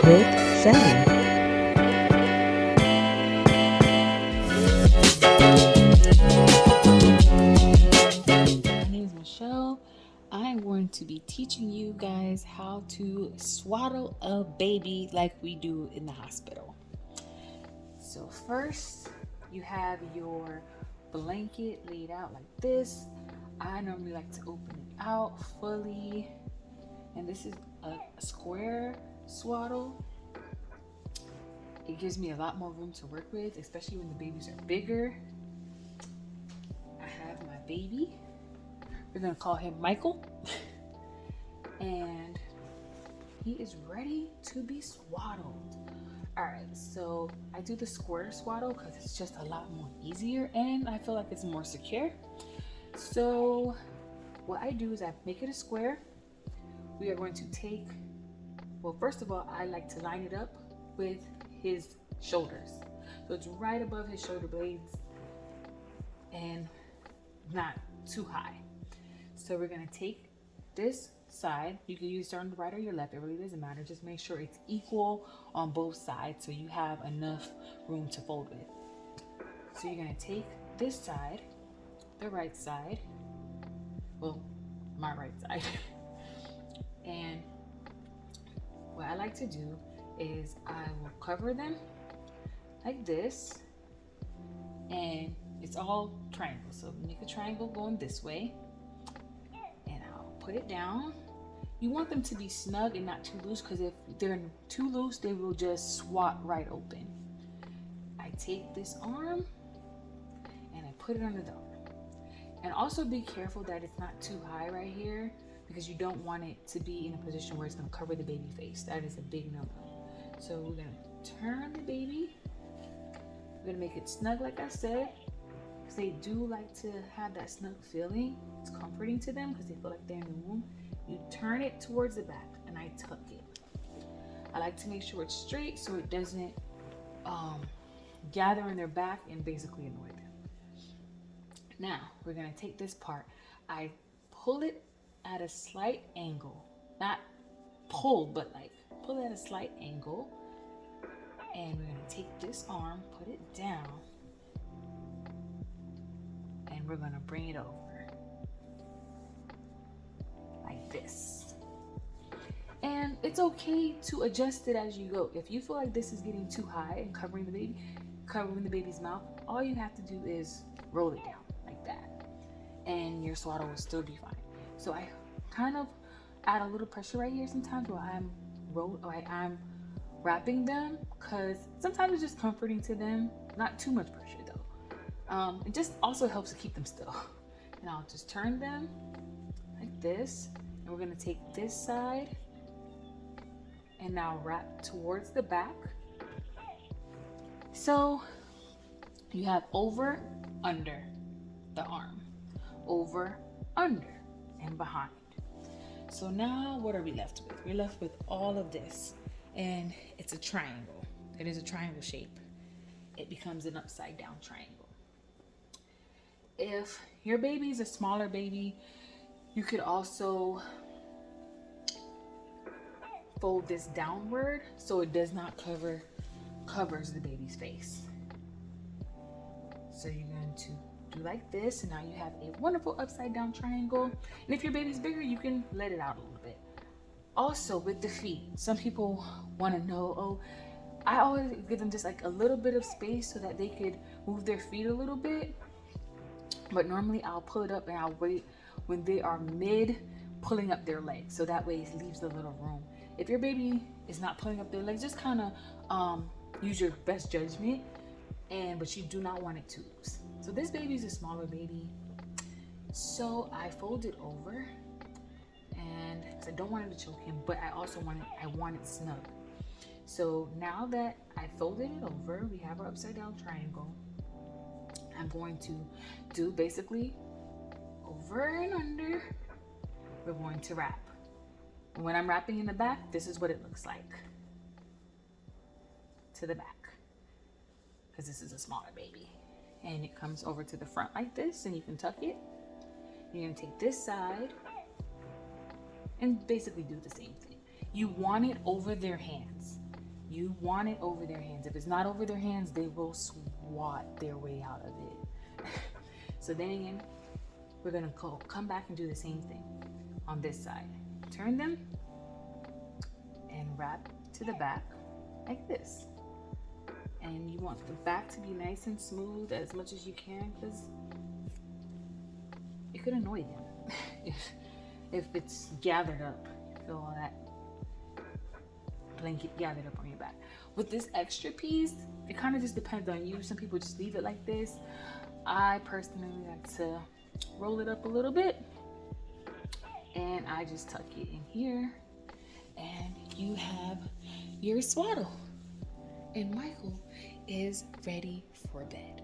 with Shelly. My name is Michelle. I'm going to be teaching you guys how to swaddle a baby like we do in the hospital. So first, you have your blanket laid out like this. I normally like to open it out fully. And this is a square swaddle. It gives me a lot more room to work with, especially when the babies are bigger. I have my baby. We're gonna call him Michael. And he is ready to be swaddled. All right, so I do the square swaddle because it's just a lot more easier and I feel like it's more secure. So what I do is I make it a square. We are going to take, well, first of all, I like to line it up with his shoulders. So it's right above his shoulder blades and not too high. So we're gonna take this side. You can use it on the right or your left, it really doesn't matter. Just make sure it's equal on both sides so you have enough room to fold with. So you're gonna take this side, the right side, well, my right side. And what I like to do is I will cover them like this, and it's all triangles. So make a triangle going this way, and I'll put it down. You want them to be snug and not too loose, because if they're too loose, they will just swat right open. I take this arm and I put it under the arm. And also be careful that it's not too high right here, because you don't want it to be in a position where it's going to cover the baby face. That is a big no-no. So we're going to turn the baby. We're going to make it snug like I said, because they do like to have that snug feeling. It's comforting to them because they feel like they're in the womb. You turn it towards the back and I tuck it. I like to make sure it's straight so it doesn't gather in their back and basically annoy them. Now we're going to take this part. I pull it at a slight angle, not pull, but like pull at a slight angle, and we're going to take this arm, put it down, and we're going to bring it over like this. And it's okay to adjust it as you go. If you feel like this is getting too high and covering the baby's mouth, all you have to do is roll it down like that, and your swaddle will still be fine. So I kind of add a little pressure right here sometimes while I'm wrapping them, because sometimes it's just comforting to them. Not too much pressure though. It just also helps to keep them still. And I'll just turn them like this, and we're gonna take this side and now wrap towards the back. So you have over, under the arm, over, under, and behind. So now what are we left with? We're left with all of this, and it's a triangle. It is a triangle shape. It becomes an upside down triangle. If your baby is a smaller baby, you could also fold this downward so it does not covers the baby's face. So you're going to do like this, and now you have a wonderful upside down triangle. And if your baby's bigger, you can let it out a little bit. Also with the feet, some people want to know, I always give them just like a little bit of space so that they could move their feet a little bit. But normally I'll pull it up and I'll wait when they are mid pulling up their legs, so that way it leaves a little room. If your baby is not pulling up their legs, just kind of use your best judgment, but you do not want it too loose. So this baby is a smaller baby, so I fold it over, and because I don't want it to choke him, but I also want it snug. So now that I folded it over, we have our upside down triangle. I'm going to do basically over and under. We're going to wrap. And when I'm wrapping in the back, this is what it looks like to the back, because this is a smaller baby. And it comes over to the front like this, and you can tuck it. You're gonna take this side and basically do the same thing. You want it over their hands. You want it over their hands. If it's not over their hands, they will swat their way out of it. So then again, we're gonna come back and do the same thing on this side. Turn them and wrap to the back like this. And you want the back to be nice and smooth as much as you can, because it could annoy them if it's gathered up. You feel all that blanket gathered up on your back. With this extra piece, it kind of just depends on you. Some people just leave it like this. I personally like to roll it up a little bit, and I just tuck it in here, and you have your swaddle. And Michael is ready for bed.